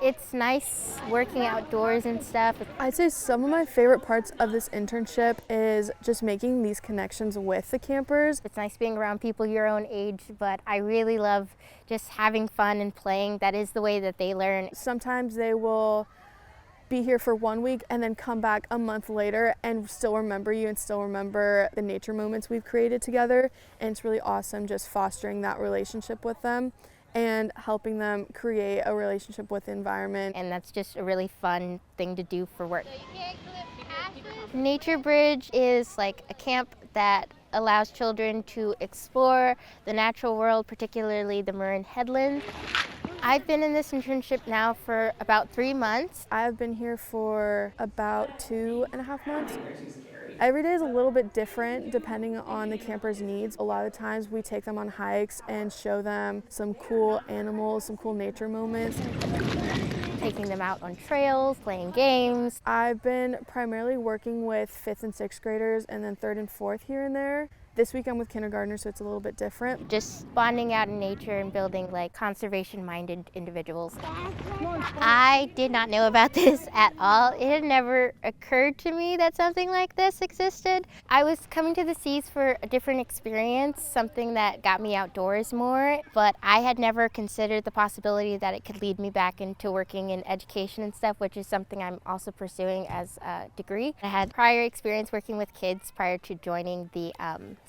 It's nice working outdoors and stuff. I'd say some of my favorite parts of this internship is just making these connections with the campers. It's nice being around people your own age, but I really love just having fun and playing. That is the way that they learn. Sometimes they will be here for 1 week and then come back a month later and still remember you and still remember the nature moments we've created together. And it's really awesome just fostering that relationship with them and helping them create a relationship with the environment. And that's just a really fun thing to do for work. Nature Bridge is like a camp that allows children to explore the natural world, particularly the Marin Headland. I've been in this internship now for about 3 months. I've been here for about 2.5 months. Every day is a little bit different depending on the campers' needs. A lot of times we take them on hikes and show them some cool animals, some cool nature moments. Taking them out on trails, playing games. I've been primarily working with 5th and 6th graders and then 3rd and 4th here and there. This week I'm with kindergartners, so it's a little bit different. Just bonding out in nature and building like conservation-minded individuals. I did not know about this at all. It had never occurred to me that something like this existed. I was coming to the Seas for a different experience, something that got me outdoors more, but I had never considered the possibility that it could lead me back into working in education and stuff, which is something I'm also pursuing as a degree. I had prior experience working with kids prior to joining the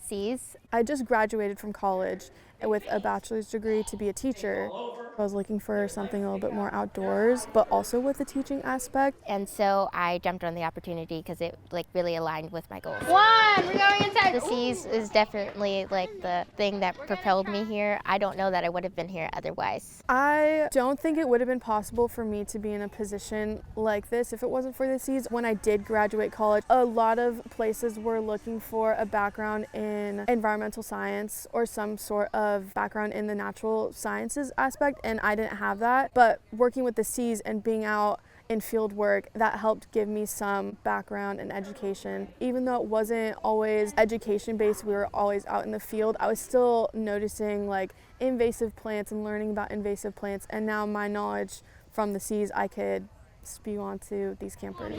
Seas. I just graduated from college with a bachelor's degree to be a teacher. I was looking for something a little bit more outdoors, but also with the teaching aspect. And so I jumped on the opportunity because it like really aligned with my goals. We're going inside. The Seas is definitely like the thing that propelled me here. I don't know that I would have been here otherwise. I don't think it would have been possible for me to be in a position like this if it wasn't for the Seas. When I did graduate college, a lot of places were looking for a background in environmental science or some sort of background in the natural sciences aspect, and I didn't have that. But working with the Seas and being out in field work, that helped give me some background in education. Even though it wasn't always education based, we were always out in the field, I was still noticing like invasive plants and learning about invasive plants, and now my knowledge from the Seas I could spew onto these campers.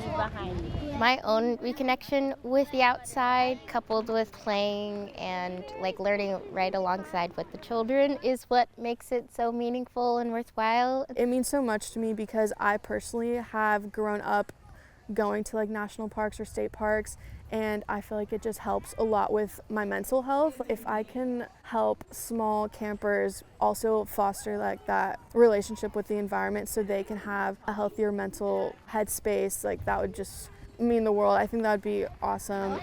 My own reconnection with the outside, coupled with playing and like learning right alongside with the children, is what makes it so meaningful and worthwhile. It means so much to me because I personally have grown up going to like national parks or state parks, and I feel like it just helps a lot with my mental health. If I can help small campers also foster like that relationship with the environment so they can have a healthier mental headspace, like that would just mean the world. I think that would be awesome.